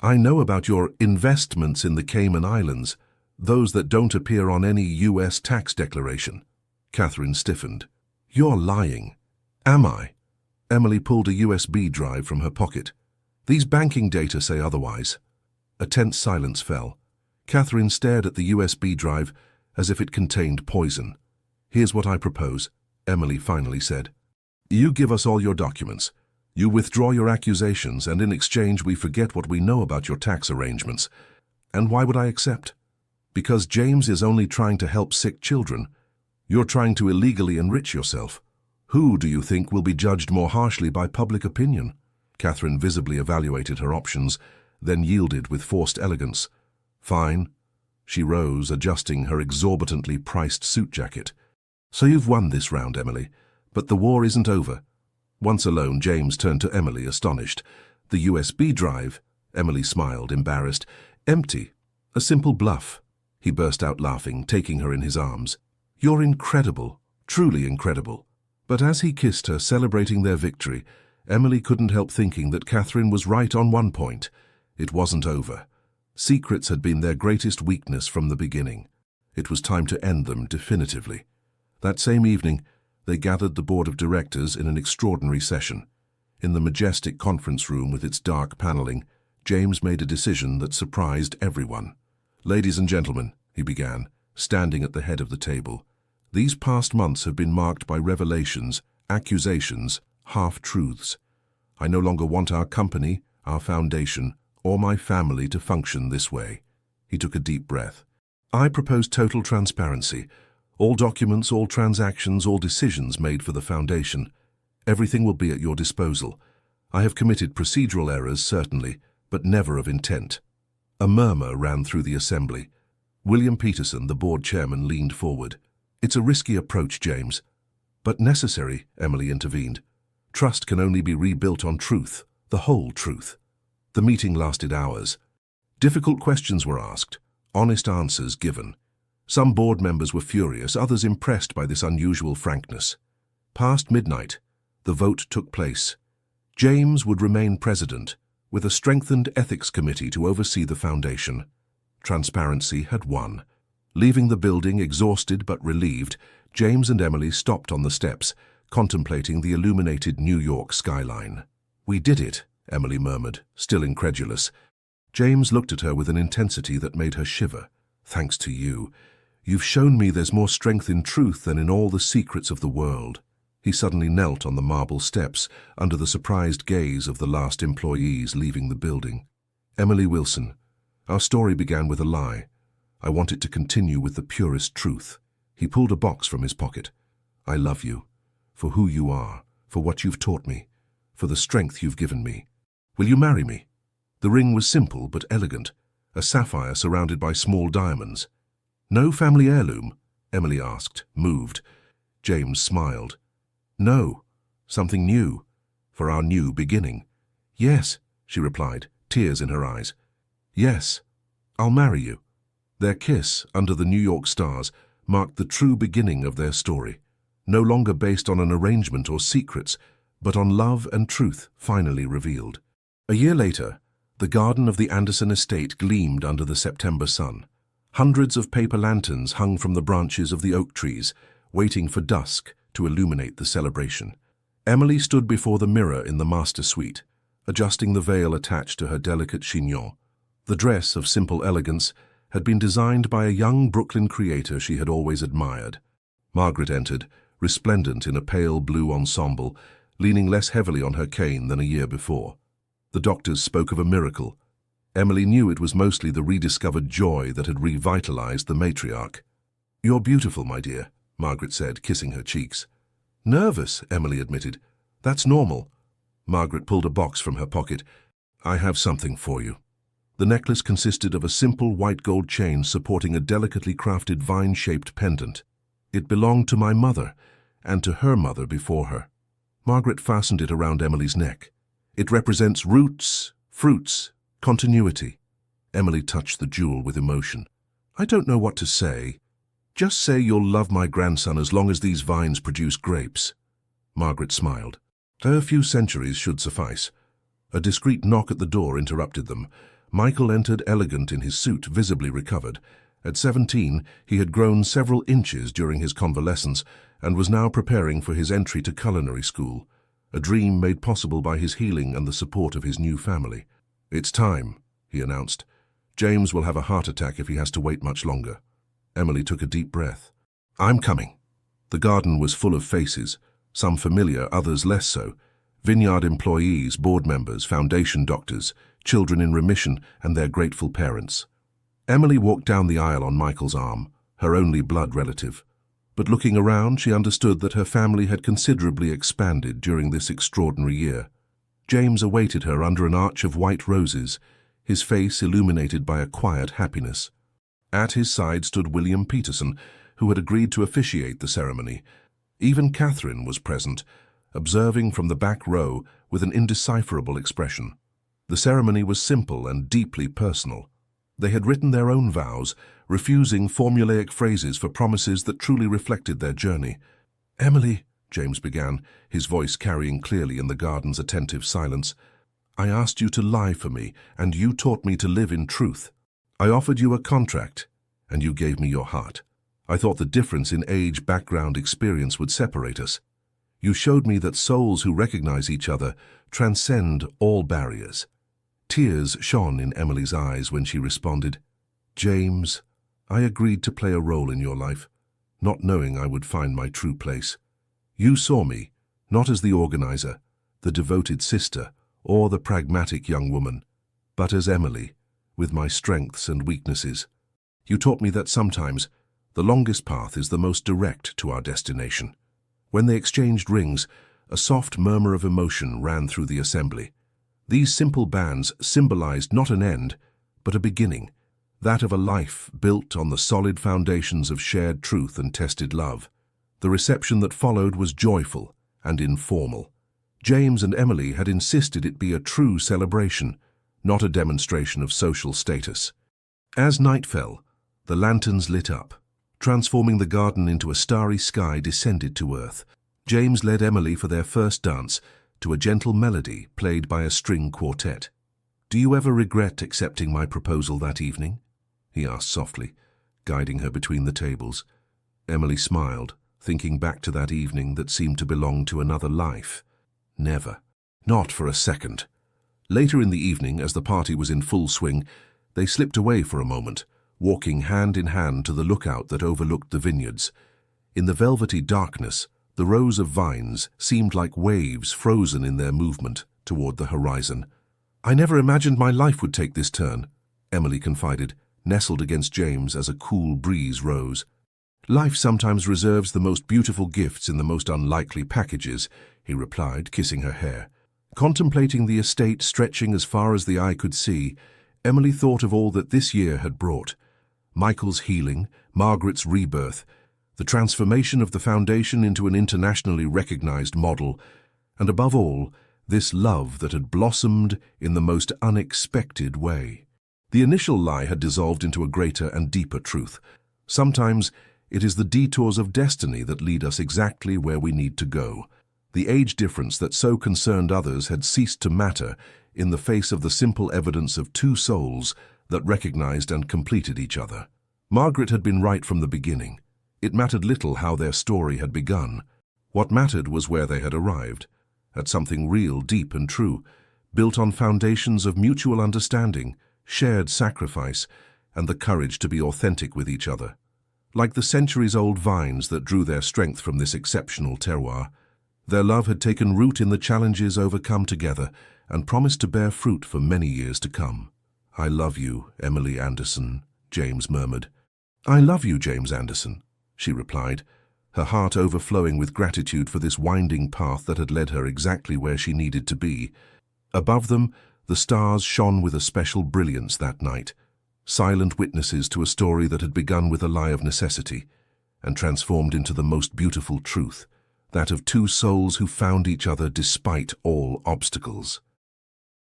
"I know about your investments in the Cayman Islands, those that don't appear on any U.S. tax declaration." Catherine stiffened. "You're lying." "Am I?" Emily pulled a USB drive from her pocket. "These banking data say otherwise." A tense silence fell. Catherine stared at the USB drive as if it contained poison. "Here's what I propose," Emily finally said. "You give us all your documents. You withdraw your accusations, and in exchange we forget what we know about your tax arrangements." "And why would I accept?" "Because James is only trying to help sick children. You're trying to illegally enrich yourself. Who do you think will be judged more harshly by public opinion?" Catherine visibly evaluated her options, then yielded with forced elegance. "Fine." She rose, adjusting her exorbitantly priced suit jacket. "So you've won this round, Emily. But the war isn't over." Once alone, James turned to Emily, astonished. "The USB drive," Emily smiled, embarrassed. "Empty. A simple bluff." He burst out laughing, taking her in his arms. "You're incredible, truly incredible." But as he kissed her, celebrating their victory, Emily couldn't help thinking that Catherine was right on one point. It wasn't over. Secrets had been their greatest weakness from the beginning. It was time to end them definitively. That same evening, they gathered the board of directors in an extraordinary session. In the majestic conference room with its dark paneling, James made a decision that surprised everyone. "Ladies and gentlemen," he began, standing at the head of the table, "these past months have been marked by revelations, accusations, half-truths. I no longer want our company, our foundation, or my family to function this way." He took a deep breath. "I propose total transparency. All documents, all transactions, all decisions made for the foundation. Everything will be at your disposal. I have committed procedural errors, certainly, but never of intent." A murmur ran through the assembly. William Peterson, the board chairman, leaned forward. "It's a risky approach, James." "But necessary," Emily intervened. "Trust can only be rebuilt on truth, the whole truth." The meeting lasted hours. Difficult questions were asked, honest answers given. Some board members were furious, others impressed by this unusual frankness. Past midnight, the vote took place. James would remain president, with a strengthened ethics committee to oversee the foundation. Transparency had won. Leaving the building exhausted but relieved, James and Emily stopped on the steps, contemplating the illuminated New York skyline. "We did it," Emily murmured, still incredulous. James looked at her with an intensity that made her shiver. "Thanks to you. You've shown me there's more strength in truth than in all the secrets of the world." He suddenly knelt on the marble steps, under the surprised gaze of the last employees leaving the building. "Emily Wilson, our story began with a lie. I want it to continue with the purest truth." He pulled a box from his pocket. "I love you, for who you are, for what you've taught me, for the strength you've given me. Will you marry me?" The ring was simple but elegant, a sapphire surrounded by small diamonds. "No family heirloom?" Emily asked, moved. James smiled. "No, something new, for our new beginning." "Yes," she replied, tears in her eyes. "Yes, I'll marry you." Their kiss, under the New York stars, marked the true beginning of their story, no longer based on an arrangement or secrets, but on love and truth finally revealed. A year later, the garden of the Anderson estate gleamed under the September sun. Hundreds of paper lanterns hung from the branches of the oak trees, waiting for dusk to illuminate the celebration. Emily stood before the mirror in the master suite, adjusting the veil attached to her delicate chignon. The dress, of simple elegance, had been designed by a young Brooklyn creator she had always admired. Margaret entered, resplendent in a pale blue ensemble, leaning less heavily on her cane than a year before. The doctors spoke of a miracle. Emily knew it was mostly the rediscovered joy that had revitalized the matriarch. "You're beautiful, my dear," Margaret said, kissing her cheeks. "Nervous," Emily admitted. "That's normal." Margaret pulled a box from her pocket. "I have something for you." The necklace consisted of a simple white gold chain supporting a delicately crafted vine-shaped pendant. "It belonged to my mother, and to her mother before her." Margaret fastened it around Emily's neck. "It represents roots, fruits, continuity." Emily touched the jewel with emotion. "I don't know what to say. Just say you'll love my grandson as long as these vines produce grapes." Margaret smiled. A few centuries should suffice. A discreet knock at the door interrupted them. Michael entered elegant in his suit, visibly recovered. At 17, he had grown several inches during his convalescence and was now preparing for his entry to culinary school, a dream made possible by his healing and the support of his new family. "It's time," he announced. "James will have a heart attack if he has to wait much longer." Emily took a deep breath. "I'm coming." The garden was full of faces, some familiar, others less so. Vineyard employees, board members, foundation doctors, children in remission, and their grateful parents. Emily walked down the aisle on Michael's arm, her only blood relative. But looking around, she understood that her family had considerably expanded during this extraordinary year. James awaited her under an arch of white roses, his face illuminated by a quiet happiness. At his side stood William Peterson, who had agreed to officiate the ceremony. Even Catherine was present, observing from the back row with an indecipherable expression. The ceremony was simple and deeply personal. They had written their own vows, refusing formulaic phrases for promises that truly reflected their journey. "Emily," James began, his voice carrying clearly in the garden's attentive silence, "I asked you to lie for me, and you taught me to live in truth. I offered you a contract, and you gave me your heart. I thought the difference in age, background, experience would separate us. You showed me that souls who recognize each other transcend all barriers." Tears shone in Emily's eyes when she responded, "James, I agreed to play a role in your life, not knowing I would find my true place. You saw me, not as the organizer, the devoted sister, or the pragmatic young woman, but as Emily, with my strengths and weaknesses. You taught me that sometimes the longest path is the most direct to our destination." When they exchanged rings, a soft murmur of emotion ran through the assembly. These simple bands symbolized not an end, but a beginning, that of a life built on the solid foundations of shared truth and tested love. The reception that followed was joyful and informal. James and Emily had insisted it be a true celebration, not a demonstration of social status. As night fell, the lanterns lit up, transforming the garden into a starry sky descended to earth. James led Emily for their first dance to a gentle melody played by a string quartet. "Do you ever regret accepting my proposal that evening?" he asked softly, guiding her between the tables. Emily smiled, thinking back to that evening that seemed to belong to another life. Never. Not for a second. Later in the evening, as the party was in full swing, they slipped away for a moment, walking hand in hand to the lookout that overlooked the vineyards. In the velvety darkness, the rows of vines seemed like waves frozen in their movement toward the horizon. "I never imagined my life would take this turn," Emily confided, nestled against James as a cool breeze rose. "Life sometimes reserves the most beautiful gifts in the most unlikely packages," he replied, kissing her hair. Contemplating the estate stretching as far as the eye could see, Emily thought of all that this year had brought. Michael's healing, Margaret's rebirth, the transformation of the foundation into an internationally recognized model, and above all, this love that had blossomed in the most unexpected way. The initial lie had dissolved into a greater and deeper truth. Sometimes it is the detours of destiny that lead us exactly where we need to go. The age difference that so concerned others had ceased to matter in the face of the simple evidence of two souls that recognized and completed each other. Margaret had been right from the beginning. It mattered little how their story had begun. What mattered was where they had arrived, at something real, deep and true, built on foundations of mutual understanding, shared sacrifice, and the courage to be authentic with each other. Like the centuries-old vines that drew their strength from this exceptional terroir, their love had taken root in the challenges overcome together and promised to bear fruit for many years to come. "I love you, Emily Anderson," James murmured. "I love you, James Anderson," she replied, her heart overflowing with gratitude for this winding path that had led her exactly where she needed to be. Above them, the stars shone with a special brilliance that night, silent witnesses to a story that had begun with a lie of necessity and transformed into the most beautiful truth, that of two souls who found each other despite all obstacles.